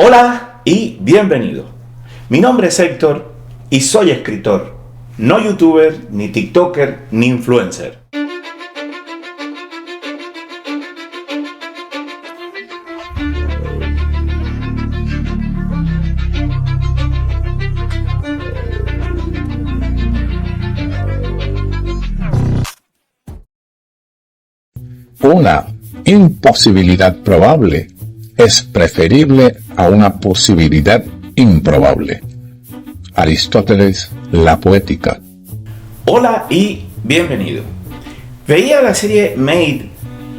Hola y bienvenido. Mi nombre es Héctor y soy escritor, no youtuber, ni tiktoker, ni influencer. Una imposibilidad probable es preferible a una posibilidad improbable. Aristóteles, La Poética. Hola y bienvenido. Veía la serie Made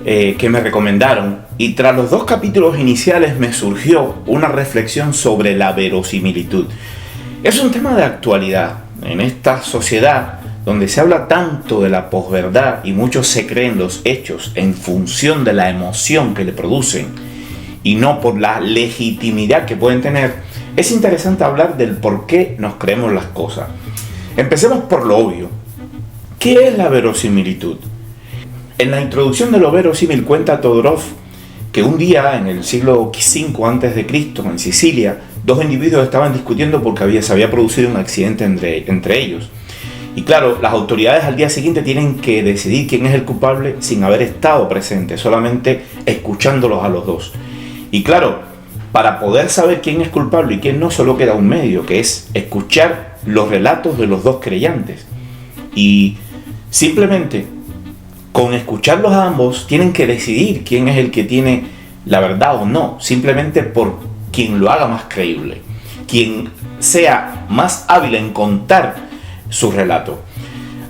que me recomendaron y tras los 2 capítulos iniciales me surgió una reflexión sobre la verosimilitud. Es un tema de actualidad en esta sociedad donde se habla tanto de la posverdad y muchos se creen los hechos en función de la emoción que le producen y no por la legitimidad que pueden tener. Es interesante hablar del por qué nos creemos las cosas. Empecemos por lo obvio. ¿Qué es la verosimilitud? En la introducción de lo verosímil cuenta Todorov que un día en el siglo V a.C., en Sicilia, 2 individuos estaban discutiendo porque se había producido un accidente entre ellos. Y claro, las autoridades al día siguiente tienen que decidir quién es el culpable sin haber estado presente, solamente escuchándolos a los dos. Y claro, para poder saber quién es culpable y quién no, solo queda un medio, que es escuchar los relatos de los 2 creyentes. Y simplemente con escucharlos a ambos tienen que decidir quién es el que tiene la verdad o no, simplemente por quien lo haga más creíble, quien sea más hábil en contar su relato.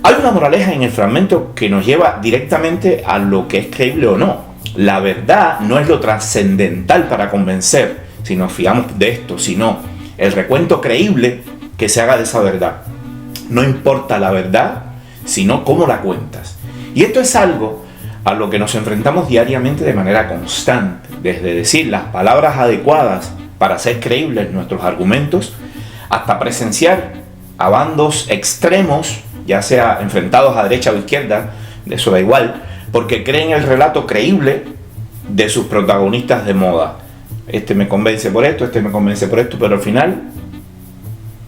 Hay una moraleja en el fragmento que nos lleva directamente a lo que es creíble o no. La verdad no es lo trascendental para convencer, si nos fiamos de esto, sino el recuento creíble que se haga de esa verdad. No importa la verdad, sino cómo la cuentas. Y esto es algo a lo que nos enfrentamos diariamente de manera constante, desde decir las palabras adecuadas para hacer creíbles nuestros argumentos, hasta presenciar a bandos extremos, ya sea enfrentados a derecha o izquierda, de eso da igual, porque creen el relato creíble de sus protagonistas de moda. Este me convence por esto, este me convence por esto, pero al final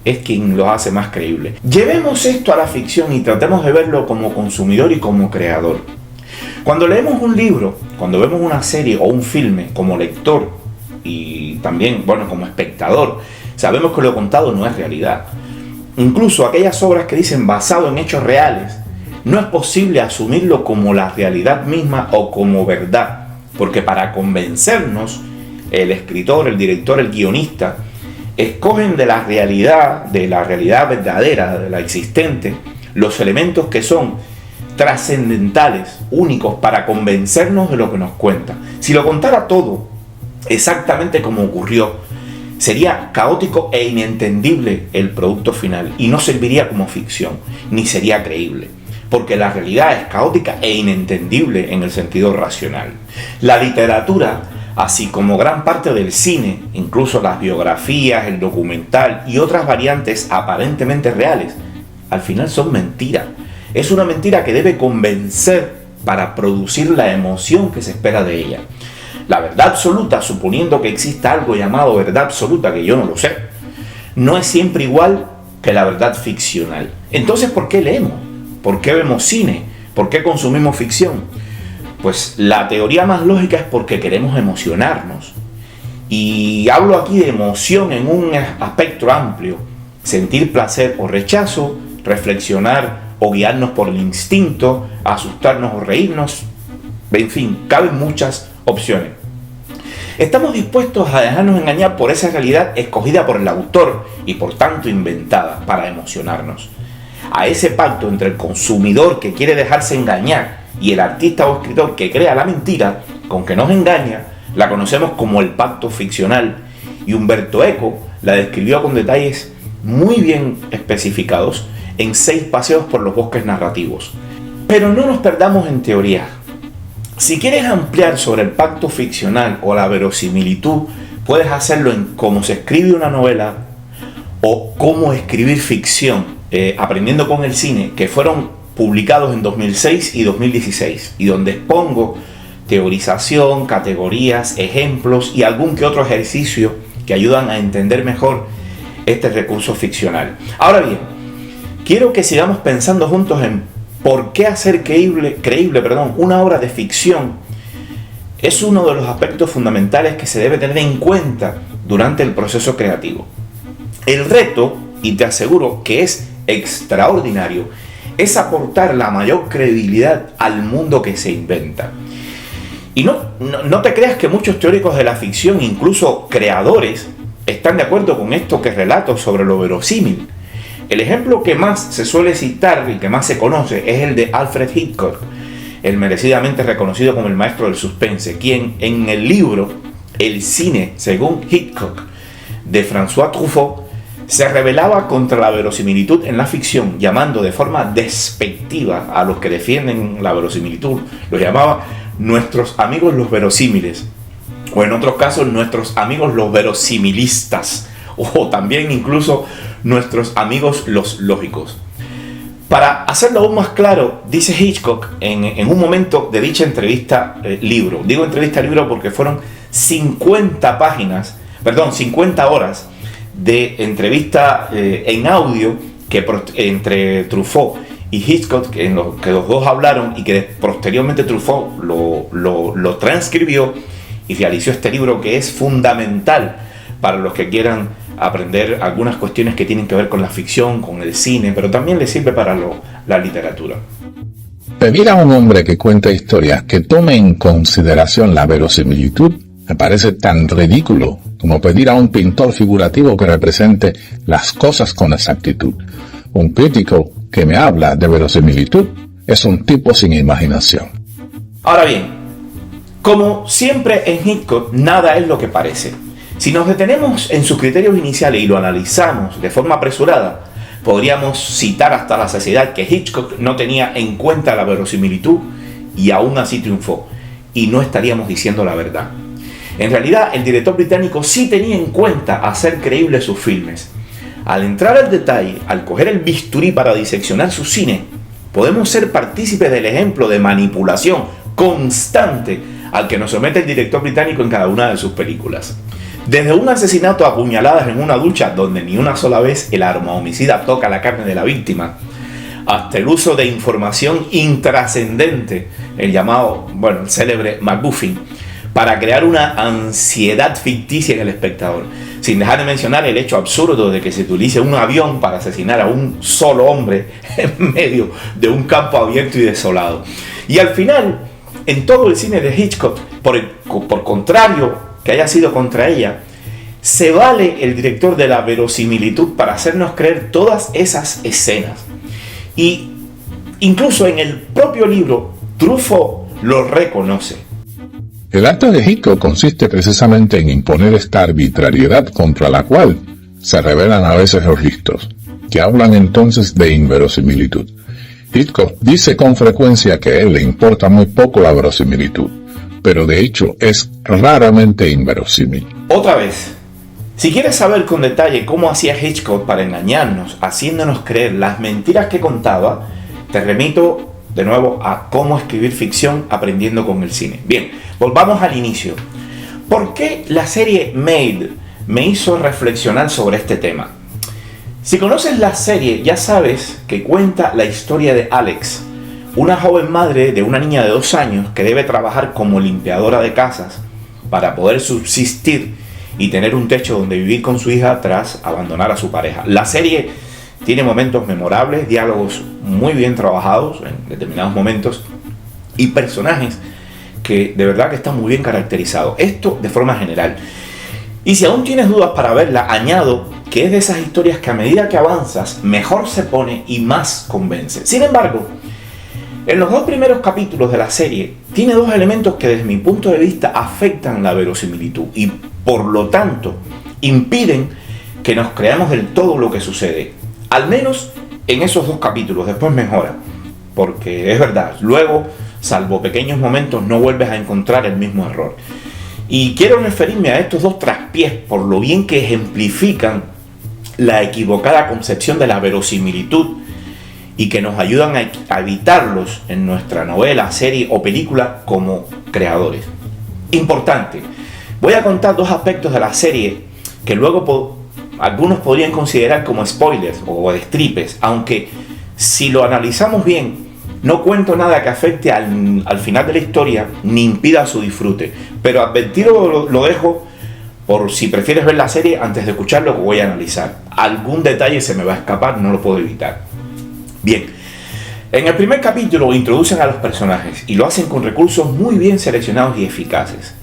es quien lo hace más creíble. Llevemos esto a la ficción y tratemos de verlo como consumidor y como creador. Cuando leemos un libro, cuando vemos una serie o un filme como lector y también, como espectador, sabemos que lo contado no es realidad. Incluso aquellas obras que dicen basado en hechos reales, no es posible asumirlo como la realidad misma o como verdad, porque para convencernos, el escritor, el director, el guionista, escogen de la realidad verdadera, de la existente, los elementos que son trascendentales, únicos, para convencernos de lo que nos cuenta. Si lo contara todo exactamente como ocurrió, sería caótico e inentendible el producto final y no serviría como ficción, ni sería creíble, porque la realidad es caótica e inentendible en el sentido racional. La literatura, así como gran parte del cine, incluso las biografías, el documental y otras variantes aparentemente reales, al final son mentiras. Es una mentira que debe convencer para producir la emoción que se espera de ella. La verdad absoluta, suponiendo que exista algo llamado verdad absoluta, que yo no lo sé, no es siempre igual que la verdad ficcional. Entonces, ¿por qué leemos? ¿Por qué vemos cine? ¿Por qué consumimos ficción? Pues la teoría más lógica es porque queremos emocionarnos. Y hablo aquí de emoción en un aspecto amplio. Sentir placer o rechazo, reflexionar o guiarnos por el instinto, asustarnos o reírnos. En fin, caben muchas opciones. Estamos dispuestos a dejarnos engañar por esa realidad escogida por el autor y por tanto inventada para emocionarnos. A ese pacto entre el consumidor que quiere dejarse engañar y el artista o escritor que crea la mentira con que nos engaña, la conocemos como el pacto ficcional, y Umberto Eco la describió con detalles muy bien especificados en 6 paseos por los bosques narrativos. Pero no nos perdamos en teoría. Si quieres ampliar sobre el pacto ficcional o la verosimilitud, puedes hacerlo en cómo se escribe una novela o cómo escribir ficción, Aprendiendo con el cine, que fueron publicados en 2006 y 2016, y donde expongo teorización, categorías, ejemplos y algún que otro ejercicio que ayudan a entender mejor este recurso ficcional. Ahora bien, quiero que sigamos pensando juntos en por qué hacer creíble, una obra de ficción es uno de los aspectos fundamentales que se debe tener en cuenta durante el proceso creativo. El reto, y te aseguro que es extraordinario, es aportar la mayor credibilidad al mundo que se inventa. Y no te creas que muchos teóricos de la ficción, incluso creadores, están de acuerdo con esto que relato sobre lo verosímil. El ejemplo que más se suele citar y que más se conoce es el de Alfred Hitchcock, el merecidamente reconocido como el maestro del suspense, quien en el libro El cine según Hitchcock de François Truffaut se rebelaba contra la verosimilitud en la ficción, llamando de forma despectiva a los que defienden la verosimilitud. Los llamaba nuestros amigos los verosímiles, o en otros casos nuestros amigos los verosimilistas, o también incluso nuestros amigos los lógicos. Para hacerlo aún más claro, dice Hitchcock en un momento de dicha entrevista libro, digo entrevista libro porque fueron 50 horas de entrevista en audio entre Truffaut y Hitchcock, en lo que los dos hablaron y que posteriormente Truffaut lo transcribió y realizó este libro que es fundamental para los que quieran aprender algunas cuestiones que tienen que ver con la ficción, con el cine, pero también le sirve para la literatura. Pedir a un hombre que cuenta historias que tome en consideración la verosimilitud me parece tan ridículo como pedir a un pintor figurativo que represente las cosas con exactitud. Un crítico que me habla de verosimilitud es un tipo sin imaginación. Ahora bien, como siempre en Hitchcock, nada es lo que parece. Si nos detenemos en sus criterios iniciales y lo analizamos de forma apresurada, podríamos citar hasta la saciedad que Hitchcock no tenía en cuenta la verosimilitud y aún así triunfó, y no estaríamos diciendo la verdad. En realidad, el director británico sí tenía en cuenta hacer creíbles sus filmes. Al entrar al detalle, al coger el bisturí para diseccionar su cine, podemos ser partícipes del ejemplo de manipulación constante al que nos somete el director británico en cada una de sus películas. Desde un asesinato a puñaladas en una ducha donde ni una sola vez el arma homicida toca la carne de la víctima, hasta el uso de información intrascendente, el llamado, el célebre MacGuffin, para crear una ansiedad ficticia en el espectador, sin dejar de mencionar el hecho absurdo de que se utilice un avión para asesinar a un solo hombre en medio de un campo abierto y desolado. Y al final, en todo el cine de Hitchcock, por contrario que haya sido contra ella, se vale el director de la verosimilitud para hacernos creer todas esas escenas. Y incluso en el propio libro, Truffaut lo reconoce. El acto de Hitchcock consiste precisamente en imponer esta arbitrariedad contra la cual se rebelan a veces los listos, que hablan entonces de inverosimilitud. Hitchcock dice con frecuencia que a él le importa muy poco la verosimilitud, pero de hecho es raramente inverosímil. Otra vez, si quieres saber con detalle cómo hacía Hitchcock para engañarnos, haciéndonos creer las mentiras que contaba, te remito de nuevo a Cómo escribir ficción aprendiendo con el cine. Bien, volvamos al inicio. ¿Por qué la serie Made me hizo reflexionar sobre este tema? Si conoces la serie, ya sabes que cuenta la historia de Alex, una joven madre de una niña de 2 años que debe trabajar como limpiadora de casas para poder subsistir y tener un techo donde vivir con su hija tras abandonar a su pareja. La serie tiene momentos memorables, diálogos muy bien trabajados en determinados momentos y personajes que de verdad que están muy bien caracterizados. Esto de forma general. Y si aún tienes dudas para verla, añado que es de esas historias que a medida que avanzas, mejor se pone y más convence. Sin embargo, en los 2 primeros capítulos de la serie, tiene 2 elementos que desde mi punto de vista afectan la verosimilitud y por lo tanto impiden que nos creamos del todo lo que sucede. Al menos en esos 2 capítulos, después mejora, porque es verdad, luego, salvo pequeños momentos, no vuelves a encontrar el mismo error. Y quiero referirme a estos 2 traspiés por lo bien que ejemplifican la equivocada concepción de la verosimilitud y que nos ayudan a evitarlos en nuestra novela, serie o película como creadores. Importante, voy a contar 2 aspectos de la serie que luego algunos podrían considerar como spoilers o destripes, aunque si lo analizamos bien, no cuento nada que afecte al final de la historia ni impida su disfrute, pero advertido lo dejo por si prefieres ver la serie antes de escuchar lo que voy a analizar. Algún detalle se me va a escapar, no lo puedo evitar. Bien, en el primer capítulo introducen a los personajes y lo hacen con recursos muy bien seleccionados y eficaces.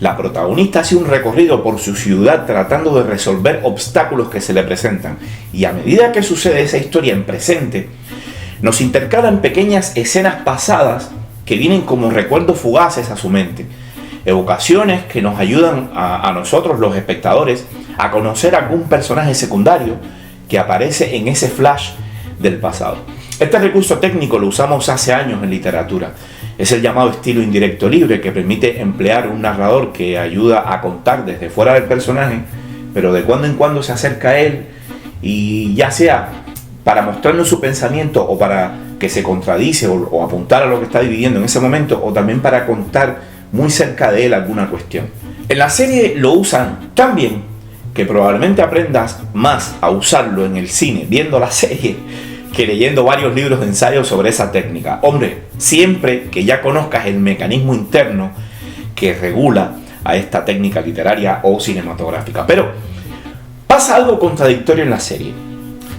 La protagonista hace un recorrido por su ciudad tratando de resolver obstáculos que se le presentan, y a medida que sucede esa historia en presente, nos intercalan pequeñas escenas pasadas que vienen como recuerdos fugaces a su mente, evocaciones que nos ayudan a nosotros los espectadores a conocer algún personaje secundario que aparece en ese flash del pasado. Este recurso técnico lo usamos hace años en literatura. Es el llamado estilo indirecto libre, que permite emplear un narrador que ayuda a contar desde fuera del personaje, pero de cuando en cuando se acerca a él, y ya sea para mostrarnos su pensamiento o para que se contradice o apuntar a lo que está viviendo en ese momento, o también para contar muy cerca de él alguna cuestión. En la serie lo usan tan bien que probablemente aprendas más a usarlo en el cine viendo la serie que leyendo varios libros de ensayo sobre esa técnica. Hombre, siempre que ya conozcas el mecanismo interno que regula a esta técnica literaria o cinematográfica. Pero pasa algo contradictorio en la serie.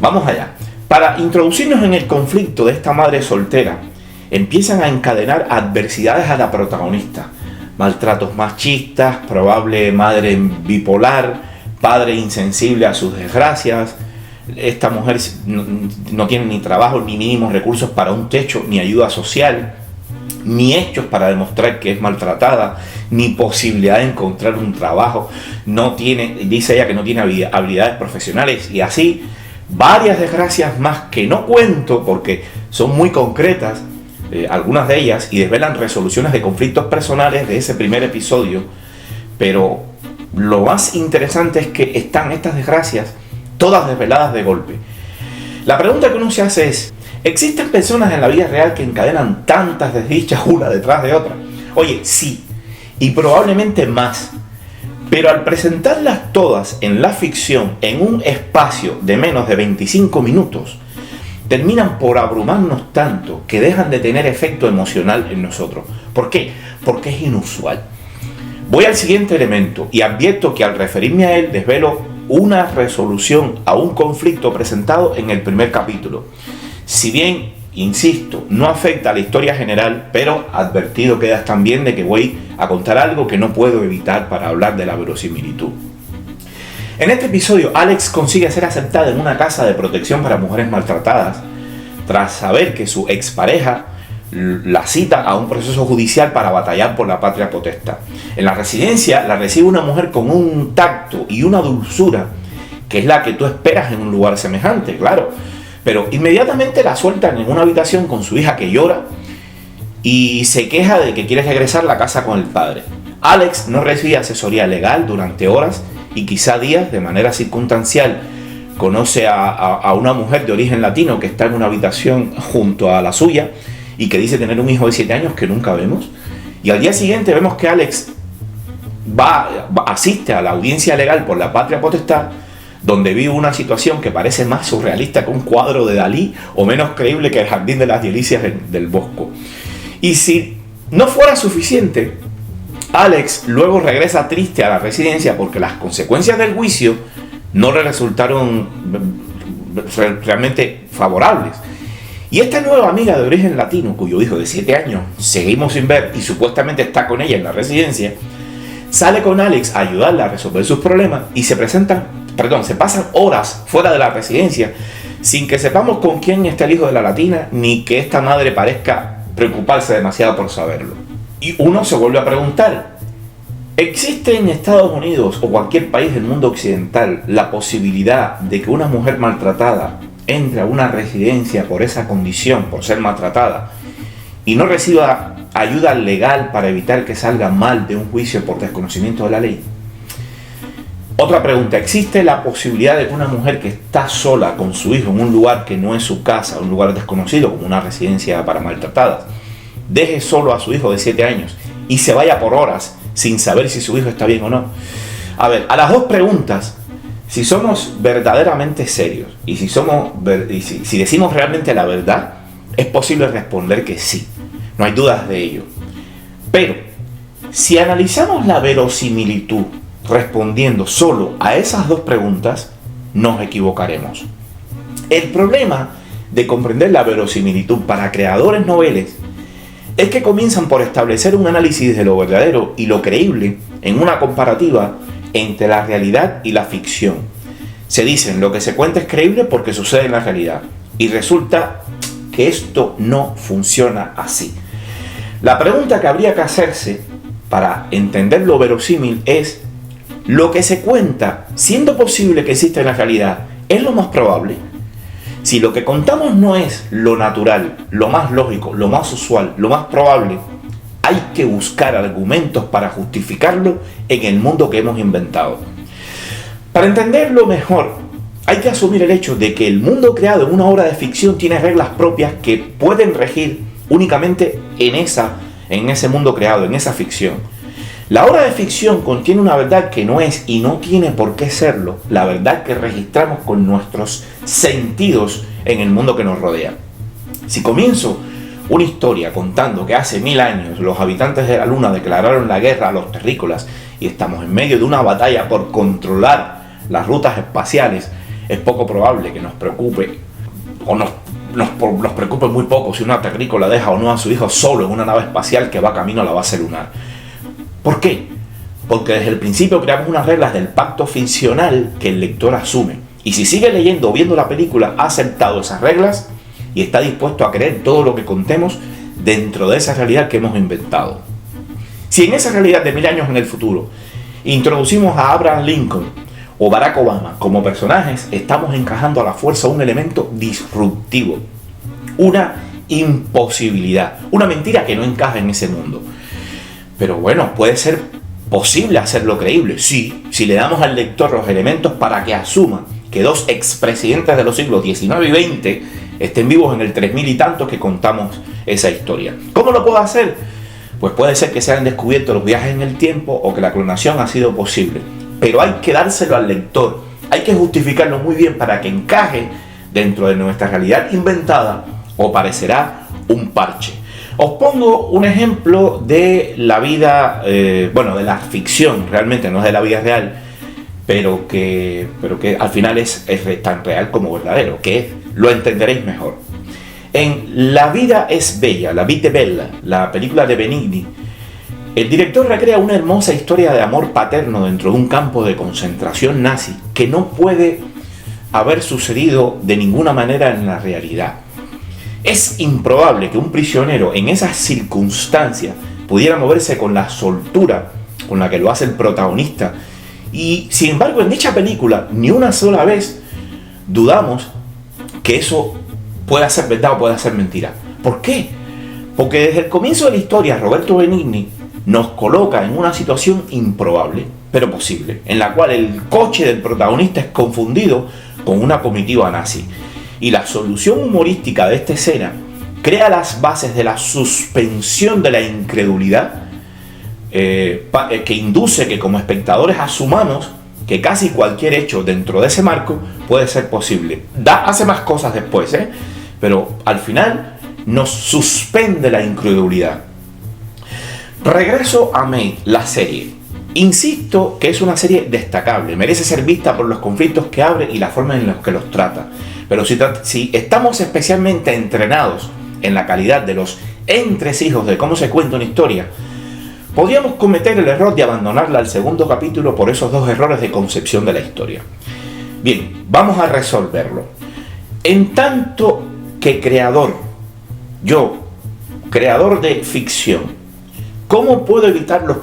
Vamos allá. Para introducirnos en el conflicto de esta madre soltera, empiezan a encadenar adversidades a la protagonista. Maltratos machistas, probable madre bipolar, padre insensible a sus desgracias. Esta mujer no tiene ni trabajo, ni mínimos recursos para un techo, ni ayuda social, ni hechos para demostrar que es maltratada, ni posibilidad de encontrar un trabajo. No tiene, dice ella que no tiene habilidades profesionales, y así varias desgracias más que no cuento porque son muy concretas, algunas de ellas, y desvelan resoluciones de conflictos personales de ese primer episodio. Pero lo más interesante es que están estas desgracias todas desveladas de golpe. La pregunta que uno se hace es: ¿existen personas en la vida real que encadenan tantas desdichas una detrás de otra? Oye, sí, y probablemente más. Pero al presentarlas todas en la ficción, en un espacio de menos de 25 minutos, terminan por abrumarnos tanto que dejan de tener efecto emocional en nosotros. ¿Por qué? Porque es inusual. Voy al siguiente elemento y advierto que al referirme a él desvelo una resolución a un conflicto presentado en el primer capítulo. Si bien, insisto, no afecta a la historia general, pero advertido quedas también de que voy a contar algo que no puedo evitar para hablar de la verosimilitud. En este episodio, Alex consigue ser aceptada en una casa de protección para mujeres maltratadas tras saber que su expareja la cita a un proceso judicial para batallar por la patria potestad. En la residencia la recibe una mujer con un tacto y una dulzura que es la que tú esperas en un lugar semejante, claro. Pero inmediatamente la sueltan en una habitación con su hija que llora y se queja de que quiere regresar a la casa con el padre. Alex no recibe asesoría legal durante horas y quizá días. De manera circunstancial conoce a una mujer de origen latino que está en una habitación junto a la suya y que dice tener un hijo de 7 años que nunca vemos. Y al día siguiente vemos que Alex asiste a la audiencia legal por la patria potestad, donde vive una situación que parece más surrealista que un cuadro de Dalí o menos creíble que el Jardín de las Delicias del Bosco. Y si no fuera suficiente, Alex luego regresa triste a la residencia porque las consecuencias del juicio no le resultaron realmente favorables. Y esta nueva amiga de origen latino, cuyo hijo de 7 años seguimos sin ver y supuestamente está con ella en la residencia, sale con Alex a ayudarla a resolver sus problemas y se pasan horas fuera de la residencia sin que sepamos con quién está el hijo de la latina, ni que esta madre parezca preocuparse demasiado por saberlo. Y uno se vuelve a preguntar: ¿existe en Estados Unidos o cualquier país del mundo occidental la posibilidad de que una mujer maltratada entre a una residencia por esa condición, por ser maltratada, y no reciba ayuda legal para evitar que salga mal de un juicio por desconocimiento de la ley? Otra pregunta: ¿existe la posibilidad de que una mujer que está sola con su hijo en un lugar que no es su casa, un lugar desconocido como una residencia para maltratadas, deje solo a su hijo de 7 años y se vaya por horas sin saber si su hijo está bien o no? A ver, a las dos preguntas Si somos verdaderamente serios y si decimos realmente la verdad, es posible responder que sí, no hay dudas de ello. Pero si analizamos la verosimilitud respondiendo solo a esas dos preguntas, nos equivocaremos. El problema de comprender la verosimilitud para creadores noveles es que comienzan por establecer un análisis de lo verdadero y lo creíble en una comparativa entre la realidad y la ficción. Se dicen lo que se cuenta es creíble porque sucede en la realidad, y resulta que esto no funciona así. La pregunta que habría que hacerse para entender lo verosímil es: ¿lo que se cuenta, siendo posible que exista en la realidad, es lo más probable? Si lo que contamos no es lo natural, lo más lógico, lo más usual, lo más probable, hay que buscar argumentos para justificarlo en el mundo que hemos inventado. Para entenderlo mejor, hay que asumir el hecho de que el mundo creado en una obra de ficción tiene reglas propias que pueden regir únicamente en ese mundo creado, en esa ficción. La obra de ficción contiene una verdad que no es y no tiene por qué serlo, la verdad que registramos con nuestros sentidos en el mundo que nos rodea. Si comienzo una historia contando que hace 1000 años los habitantes de la Luna declararon la guerra a los terrícolas y estamos en medio de una batalla por controlar las rutas espaciales, es poco probable que nos preocupe o nos preocupe muy poco si una terrícola deja o no a su hijo solo en una nave espacial que va camino a la base lunar. ¿Por qué? Porque desde el principio creamos unas reglas del pacto ficcional que el lector asume. Y si sigue leyendo o viendo la película, ha aceptado esas reglas y está dispuesto a creer todo lo que contemos dentro de esa realidad que hemos inventado. Si en esa realidad de 1000 años en el futuro introducimos a Abraham Lincoln o Barack Obama como personajes, estamos encajando a la fuerza un elemento disruptivo, una imposibilidad, una mentira que no encaja en ese mundo. Pero bueno, puede ser posible hacerlo creíble, sí, si le damos al lector los elementos para que asuma que dos expresidentes de los siglos XIX y XX estén vivos en el 3000 y tantos que contamos esa historia. ¿Cómo lo puedo hacer? Pues puede ser que se hayan descubierto los viajes en el tiempo o que la clonación ha sido posible. Pero hay que dárselo al lector, hay que justificarlo muy bien para que encaje dentro de nuestra realidad inventada o parecerá un parche. Os pongo un ejemplo de la vida, de la ficción, realmente no es de la vida real, pero que al final es tan real como verdadero, que lo entenderéis mejor. En La vida es bella, La vita è bella, la película de Benigni, el director recrea una hermosa historia de amor paterno dentro de un campo de concentración nazi que no puede haber sucedido de ninguna manera en la realidad. Es improbable que un prisionero en esas circunstancias pudiera moverse con la soltura con la que lo hace el protagonista. Y sin embargo, en dicha película, ni una sola vez dudamos que eso pueda ser verdad o pueda ser mentira. ¿Por qué? Porque desde el comienzo de la historia, Roberto Benigni nos coloca en una situación improbable, pero posible, en la cual el coche del protagonista es confundido con una comitiva nazi. Y la solución humorística de esta escena crea las bases de la suspensión de la incredulidad que induce que como espectadores asumamos que casi cualquier hecho dentro de ese marco puede ser posible. Hace más cosas después, pero al final nos suspende la incredulidad. Regreso a Maid, la serie. Insisto que es una serie destacable, merece ser vista por los conflictos que abre y la forma en la que los trata. Pero si estamos especialmente entrenados en la calidad de los entresijos de cómo se cuenta una historia, podríamos cometer el error de abandonarla al segundo capítulo por esos dos errores de concepción de la historia. Bien, vamos a resolverlo. En tanto que creador de ficción, ¿cómo puedo evitar los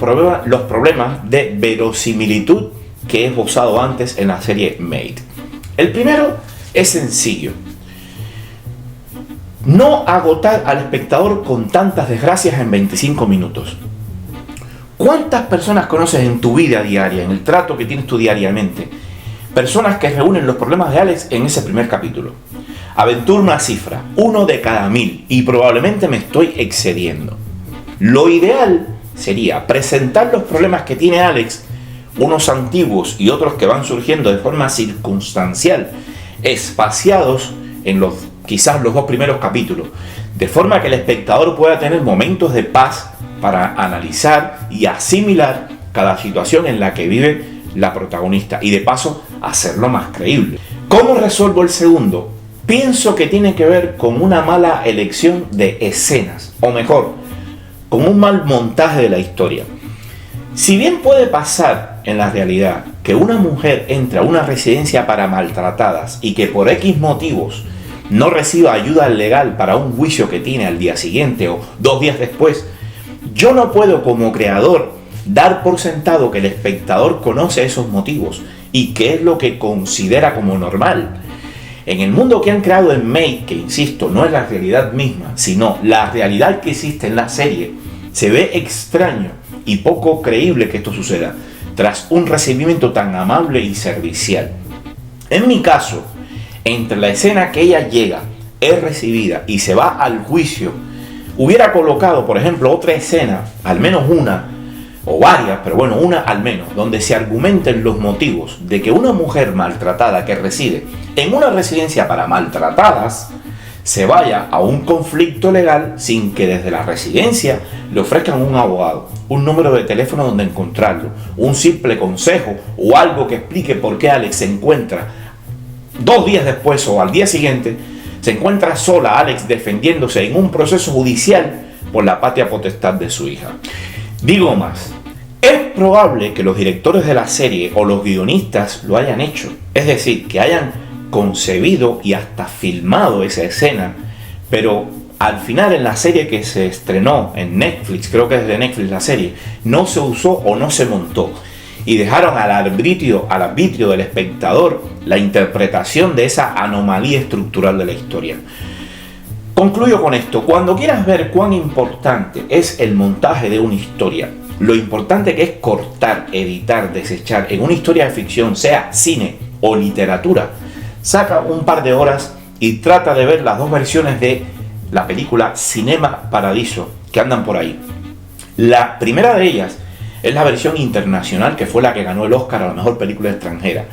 problemas de verosimilitud que he esbozado antes en la serie Maid? El primero es sencillo. No agotar al espectador con tantas desgracias en 25 minutos. ¿Cuántas personas conoces en tu vida diaria, en el trato que tienes tú diariamente? Personas que reúnen los problemas de Alex en ese primer capítulo. Aventuro una cifra, 1 de cada 1000, y probablemente me estoy excediendo. Lo ideal sería presentar los problemas que tiene Alex unos antiguos y otros que van surgiendo de forma circunstancial, espaciados en quizás los 2 primeros capítulos, de forma que el espectador pueda tener momentos de paz para analizar y asimilar cada situación en la que vive la protagonista y de paso hacerlo más creíble. ¿Cómo resuelvo el segundo? Pienso que tiene que ver con una mala elección de escenas, o mejor, con un mal montaje de la historia. Si bien puede pasar en la realidad que una mujer entre a una residencia para maltratadas y que por X motivos no reciba ayuda legal para un juicio que tiene al día siguiente o 2 días después, yo no puedo como creador dar por sentado que el espectador conoce esos motivos y qué es lo que considera como normal. En el mundo que han creado en Made, que insisto, no es la realidad misma, sino la realidad que existe en la serie, se ve extraño y poco creíble que esto suceda, tras un recibimiento tan amable y servicial. En mi caso, entre la escena que ella llega, es recibida y se va al juicio, hubiera colocado, por ejemplo, otra escena, al menos una, o varias, pero bueno, una al menos, donde se argumenten los motivos de que una mujer maltratada que reside en una residencia para maltratadas se vaya a un conflicto legal sin que desde la residencia le ofrezcan un abogado, un número de teléfono donde encontrarlo, un simple consejo o algo que explique por qué Alex se encuentra 2 días después o al día siguiente, se encuentra sola Alex defendiéndose en un proceso judicial por la patria potestad de su hija. Digo más, es probable que los directores de la serie o los guionistas lo hayan hecho, es decir, que hayan concebido y hasta filmado esa escena, pero al final en la serie que se estrenó en Netflix, creo que es de Netflix la serie, no se usó o no se montó y dejaron al arbitrio del espectador la interpretación de esa anomalía estructural de la historia. Concluyo con esto: cuando quieras ver cuán importante es el montaje de una historia, lo importante que es cortar, editar, desechar en una historia de ficción, sea cine o literatura, saca un par de horas y trata de ver las 2 versiones de la película Cinema Paradiso que andan por ahí. La primera de ellas es la versión internacional, que fue la que ganó el Oscar a la mejor película extranjera.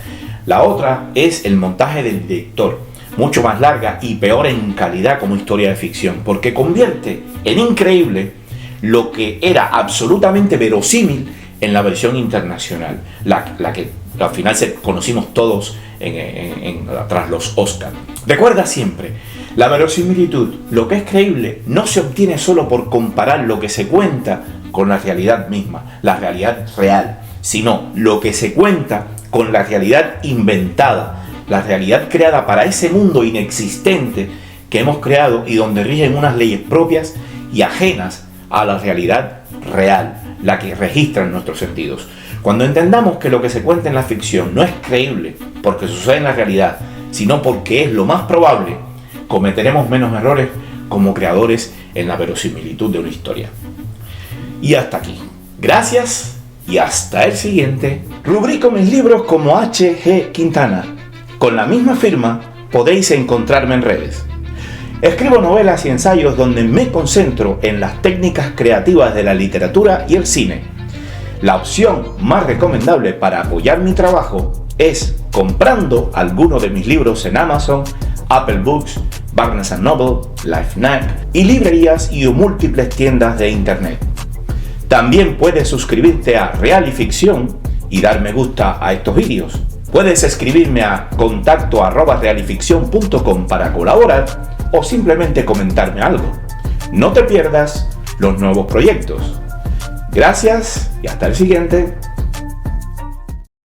La otra es el montaje del director, mucho más larga y peor en calidad como historia de ficción, porque convierte en increíble lo que era absolutamente verosímil en la versión internacional, la que al final conocimos todos tras los Oscars. Recuerda siempre, la verosimilitud, lo que es creíble, no se obtiene solo por comparar lo que se cuenta con la realidad misma, la realidad real, sino lo que se cuenta con la realidad inventada, la realidad creada para ese mundo inexistente que hemos creado y donde rigen unas leyes propias y ajenas a la realidad real, la que registran nuestros sentidos. Cuando entendamos que lo que se cuenta en la ficción no es creíble porque sucede en la realidad, sino porque es lo más probable, cometeremos menos errores como creadores en la verosimilitud de una historia. Y hasta aquí. Gracias y hasta el siguiente. Rubrico mis libros como H.G. Quintana. Con la misma firma podéis encontrarme en redes. Escribo novelas y ensayos donde me concentro en las técnicas creativas de la literatura y el cine. La opción más recomendable para apoyar mi trabajo es comprando alguno de mis libros en Amazon, Apple Books, Barnes & Noble, LifeNac y librerías y múltiples tiendas de internet. También puedes suscribirte a Real y Ficción y dar me gusta a estos vídeos. Puedes escribirme a contacto@realyficcion.com para colaborar o simplemente comentarme algo. No te pierdas los nuevos proyectos. Gracias y hasta el siguiente.